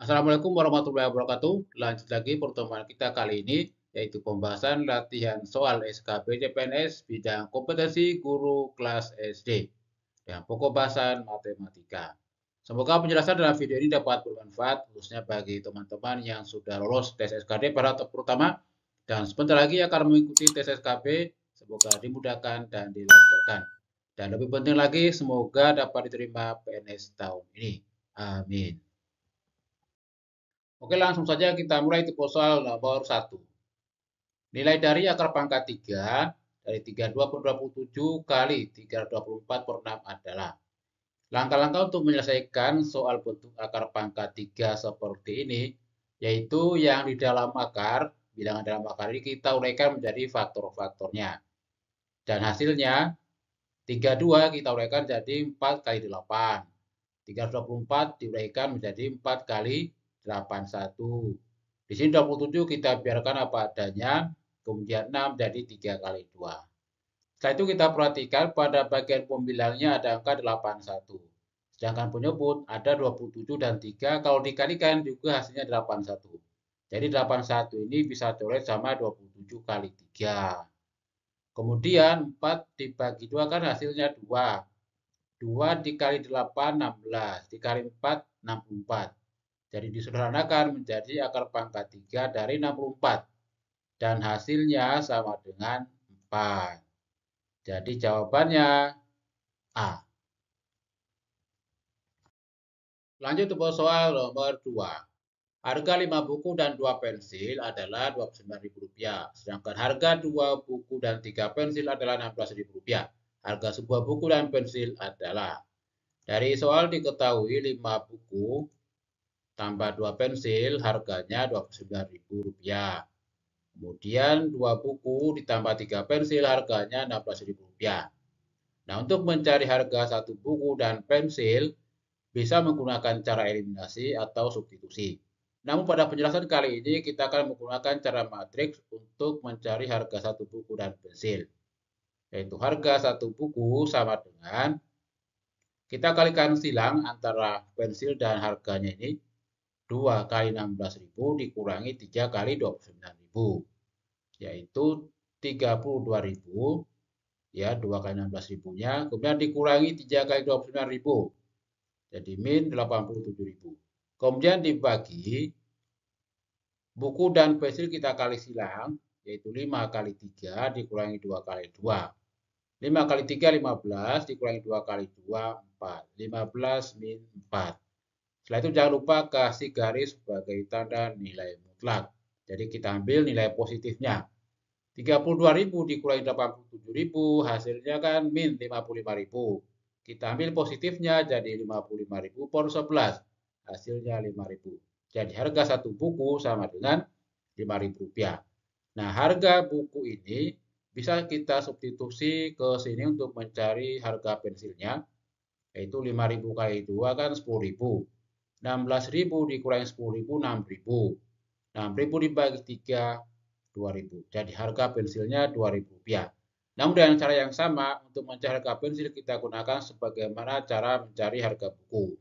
Assalamualaikum warahmatullahi wabarakatuh. Lanjut lagi pertemuan kita kali ini, yaitu pembahasan latihan soal SKB CPNS bidang kompetensi guru kelas SD dengan pokok bahasan matematika. Semoga penjelasan dalam video ini dapat bermanfaat, khususnya bagi teman-teman yang sudah lolos tes SKD pada tahap pertama dan sebentar lagi akan mengikuti tes SKB. Semoga dimudahkan dan dilancarkan. Dan lebih penting lagi, semoga dapat diterima PNS tahun ini. Amin. Oke, langsung saja kita mulai tipe soal nomor 1. Nilai dari akar pangkat 3 dari 32/27 kali 324 per 6 adalah. Langkah-langkah untuk menyelesaikan soal bentuk akar pangkat 3 seperti ini, yaitu yang di dalam akar, bilangan dalam akar ini kita uraikan menjadi faktor-faktornya. Dan hasilnya, 32 kita uraikan jadi 4 kali 8. 324 diuraikan menjadi 4 kali 81. Di sini 27 kita biarkan apa adanya, kemudian 6 jadi 3 kali 2. Setelah itu kita perhatikan pada bagian pembilangnya ada angka 81. Sedangkan penyebut ada 27 dan 3, kalau dikalikan juga hasilnya 81. Jadi 81 ini bisa coret sama 27 kali 3. Kemudian 4 dibagi 2 kan hasilnya 2. 2 dikali 8, 16. Dikali 4, 64. Jadi disederhanakan menjadi akar pangkat 3 dari 64. Dan hasilnya sama dengan 4. Jadi jawabannya A. Lanjut ke soal nomor 2. Harga 5 buku dan 2 pensil adalah Rp29.000. Sedangkan harga 2 buku dan 3 pensil adalah Rp16.000. Harga sebuah buku dan pensil adalah. Dari soal diketahui 5 buku tambah 2 pensil harganya Rp29.000. Kemudian 2 buku ditambah 3 pensil harganya Rp16.000. Nah, untuk mencari harga satu buku dan pensil bisa menggunakan cara eliminasi atau substitusi. Namun pada penjelasan kali ini kita akan menggunakan cara matriks untuk mencari harga satu buku dan pensil. Yaitu harga satu buku sama dengan kita kalikan silang antara pensil dan harganya ini 2 kali 16.000 dikurangi 3 kali 29.000. Yaitu 32.000. Ya, 2 kali 16.000-nya. Kemudian dikurangi 3 kali 29.000. Jadi min 87.000. Kemudian dibagi buku dan pensil kita kali silang. Yaitu 5 kali 3 dikurangi 2 kali 2. 5 kali 3, 15, dikurangi 2 kali 2, 4. 15 min 4. Setelah itu jangan lupa kasih garis sebagai tanda nilai mutlak. Jadi kita ambil nilai positifnya. 32.000 dikurangi 87.000, hasilnya kan min 55.000. Kita ambil positifnya jadi 55.000 per 11. Hasilnya 5.000. Jadi harga satu buku sama dengan Rp5.000. Nah, harga buku ini bisa kita substitusi ke sini untuk mencari harga pensilnya, yaitu 5.000 kali 2 kan 10.000. 16.000 dikurangi 10.000, 6.000. 6.000 dibagi 3, 2.000. Jadi harga pensilnya Rp2.000. Namun dengan cara yang sama, untuk mencari harga pensil kita gunakan sebagaimana cara mencari harga buku.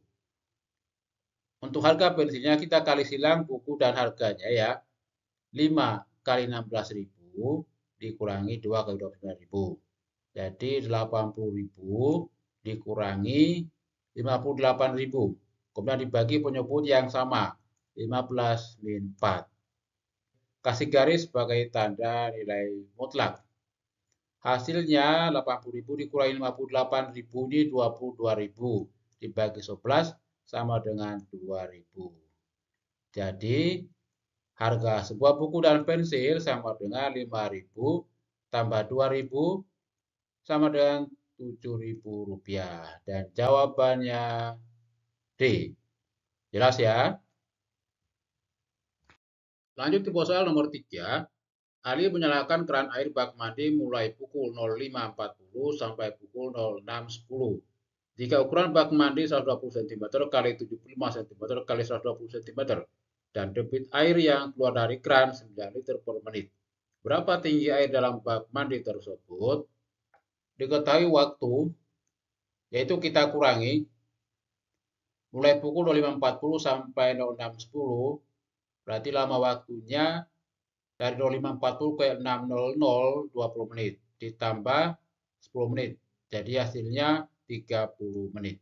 Untuk harga pensilnya kita kali silang buku dan harganya ya. 5 kali 16.000 dikurangi 2 kali 29.000. Jadi 80.000 dikurangi 58.000. Kemudian dibagi penyebut yang sama. 15 min 4. Kasih garis sebagai tanda nilai mutlak. Hasilnya 80.000 dikurangi 58.000 ini 22.000. Dibagi 11 sama dengan 2.000. Jadi harga sebuah buku dan pensil sama dengan 5.000 tambah 2.000 sama dengan Rp7.000. Dan jawabannya D. Jelas ya? Lanjut ke soal nomor 3. Ali menyalakan keran air bak mandi mulai pukul 05.40 sampai pukul 06.10. Jika ukuran bak mandi 120 cm kali 75 cm kali 120 cm dan debit air yang keluar dari keran 9 liter per menit. Berapa tinggi air dalam bak mandi tersebut? Diketahui waktu, yaitu kita kurangi mulai pukul 05.40 sampai 06.10, berarti lama waktunya dari 05.40 ke 6.00 20 menit, ditambah 10 menit. Jadi hasilnya 30 menit.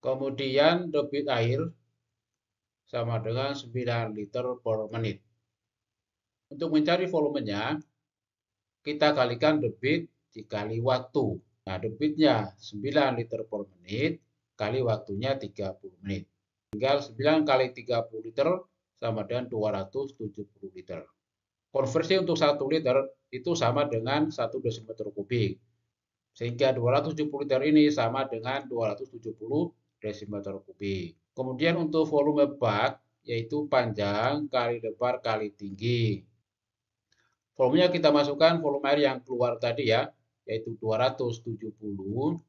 Kemudian debit air sama dengan 9 liter per menit. Untuk mencari volumenya, kita kalikan debit dikali waktu. Nah, debitnya 9 liter per menit, kali waktunya 30 menit. Tinggal 9 kali 30 liter sama dengan 270 liter. Konversi untuk 1 liter itu sama dengan 1 desimeter kubik. Sehingga 270 liter ini sama dengan 270 desimeter kubik. Kemudian untuk volume bak, yaitu panjang kali lebar kali tinggi. Volumenya kita masukkan volume air yang keluar tadi ya, yaitu 270.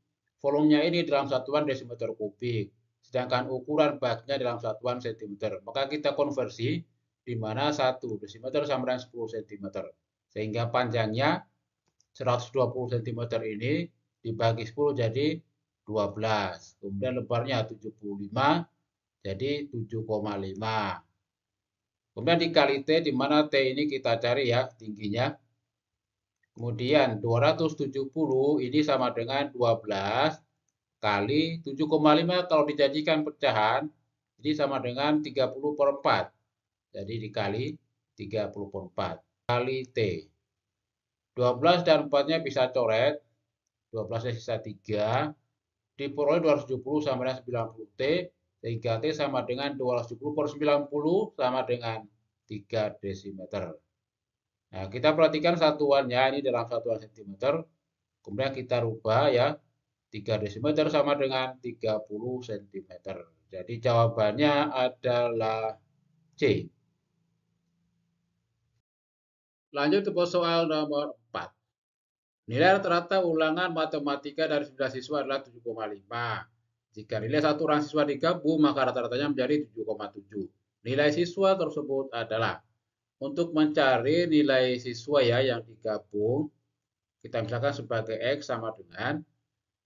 Volumenya ini dalam satuan desimeter kubik, sedangkan ukuran baknya dalam satuan sentimeter. Maka kita konversi di mana 1 desimeter sama dengan 10 cm. Sehingga panjangnya 120 cm ini dibagi 10 jadi 12. Kemudian lebarnya 75 jadi 7,5. Kemudian dikali T, di mana T ini kita cari ya tingginya. Kemudian 270 ini sama dengan 12 kali 7,5 kalau dijadikan pecahan, ini sama dengan 30 per 4. Jadi dikali 30 per 4 kali T. 12 dan 4-nya bisa coret, 12-nya sisa 3, diperoleh 270 sama dengan 90 T, sehingga T sama dengan 270 per 90 sama dengan 3 desimeter. Nah, kita perhatikan satuannya ini dalam satuan cm, kemudian kita rubah ya, 3 desimeter sama dengan 30 cm. Jadi jawabannya adalah C. Lanjut ke soal nomor 4. Nilai rata-rata ulangan matematika dari 9 siswa adalah 7,5. Jika nilai satu orang siswa digabung, maka rata-ratanya menjadi 7,7. Nilai siswa tersebut adalah, untuk mencari nilai siswa ya yang digabung, kita misalkan sebagai X sama dengan,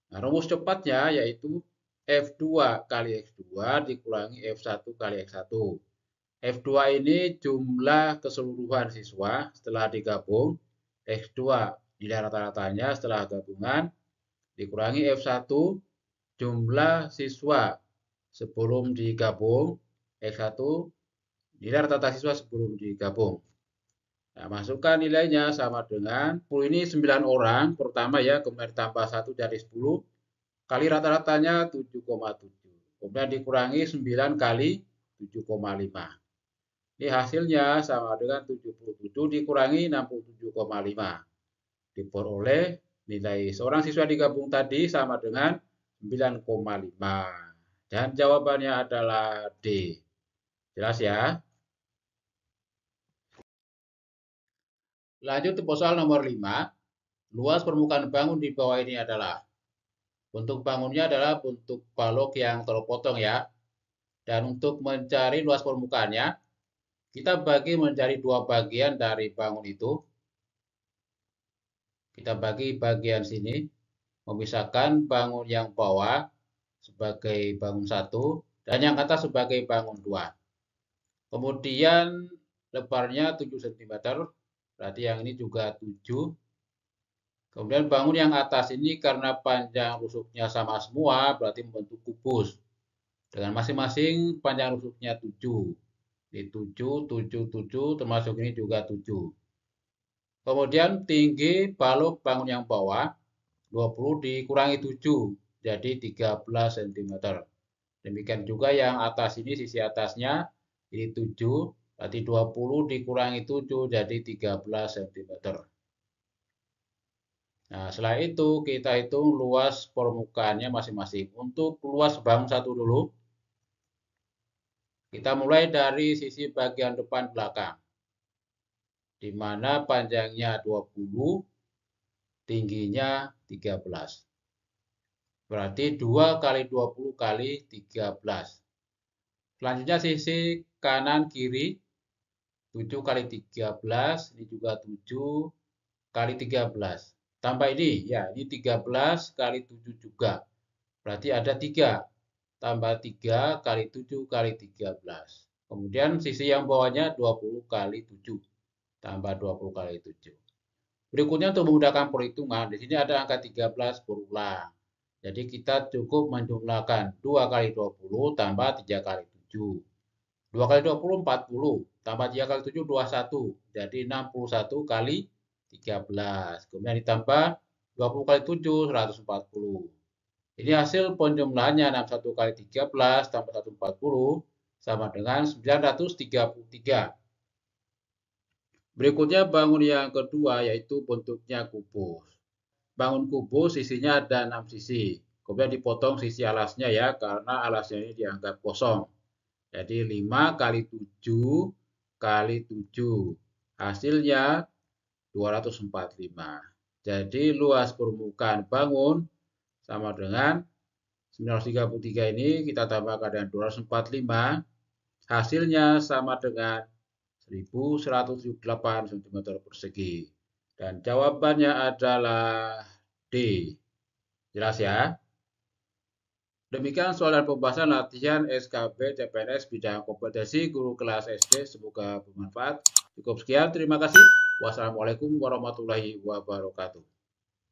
nah, rumus cepatnya yaitu F2 kali X2 dikurangi F1 kali X1. F2 ini jumlah keseluruhan siswa setelah digabung, X2 nilai rata-ratanya setelah gabungan, dikurangi F1 jumlah siswa sebelum digabung, X1 nilai rata-rata siswa sebelum digabung. Nah, masukkan nilainya sama dengan 10 ini 9 orang pertama ya, kemudian tambah 1 jadi 10 kali rata-ratanya 7,7. Kemudian dikurangi 9 kali 7,5. Ini hasilnya sama dengan 77 dikurangi 67,5. Diperoleh nilai seorang siswa digabung tadi sama dengan 9,5. Dan jawabannya adalah D. Jelas ya? Lanjut ke soal nomor 5. Luas permukaan bangun di bawah ini adalah, bentuk bangunnya adalah bentuk balok yang terpotong ya. Dan untuk mencari luas permukaannya, kita bagi menjadi dua bagian dari bangun itu. Kita bagi bagian sini, memisahkan bangun yang bawah sebagai bangun 1 dan yang atas sebagai bangun 2. Kemudian lebarnya 7 cm, berarti yang ini juga 7. Kemudian bangun yang atas ini karena panjang rusuknya sama semua, berarti membentuk kubus. Dengan masing-masing panjang rusuknya 7. Ini 7, 7, 7, termasuk ini juga 7. Kemudian tinggi balok bangun yang bawah, 20 dikurangi 7, jadi 13 cm. Demikian juga yang atas ini, sisi atasnya, ini 7, berarti 20 dikurangi 7, jadi 13 cm. Nah, setelah itu kita hitung luas permukaannya masing-masing. Untuk luas bangun 1 dulu, kita mulai dari sisi bagian depan belakang, di mana panjangnya 20, tingginya 13. Berarti 2 kali 20 kali 13. Selanjutnya sisi kanan kiri, 7 kali 13, ini juga 7 kali 13. Tambah ini, ya ini 13 kali 7 juga. Berarti ada 3. tambah 3 kali 7 kali 13. Kemudian sisi yang bawahnya 20 kali 7 tambah 20 kali 7. Berikutnya untuk memudahkan perhitungan, di sini ada angka 13 berulang. Jadi kita cukup menjumlahkan 2 kali 20 tambah 3 kali 7. 2 kali 20, 40. Tambah 3 kali 7, 21. Jadi 61 kali 13. Kemudian ditambah 20 kali 7, 140. Ini hasil penjumlahannya 61 kali 13 tambah 140 sama dengan 933. Berikutnya bangun yang kedua yaitu bentuknya kubus. Bangun kubus sisinya ada 6 sisi. Kemudian dipotong sisi alasnya ya karena alasnya ini dianggap kosong. Jadi 5 kali 7 kali 7. Hasilnya 245. Jadi luas permukaan bangun sama dengan 933 ini kita tambahkan dengan 245. Hasilnya sama dengan 1178 cm persegi. Dan jawabannya adalah D. Jelas ya? Demikian soal dan pembahasan latihan SKB CPNS bidang kompetensi guru kelas SD. Semoga bermanfaat. Cukup sekian. Terima kasih. Wassalamualaikum warahmatullahi wabarakatuh.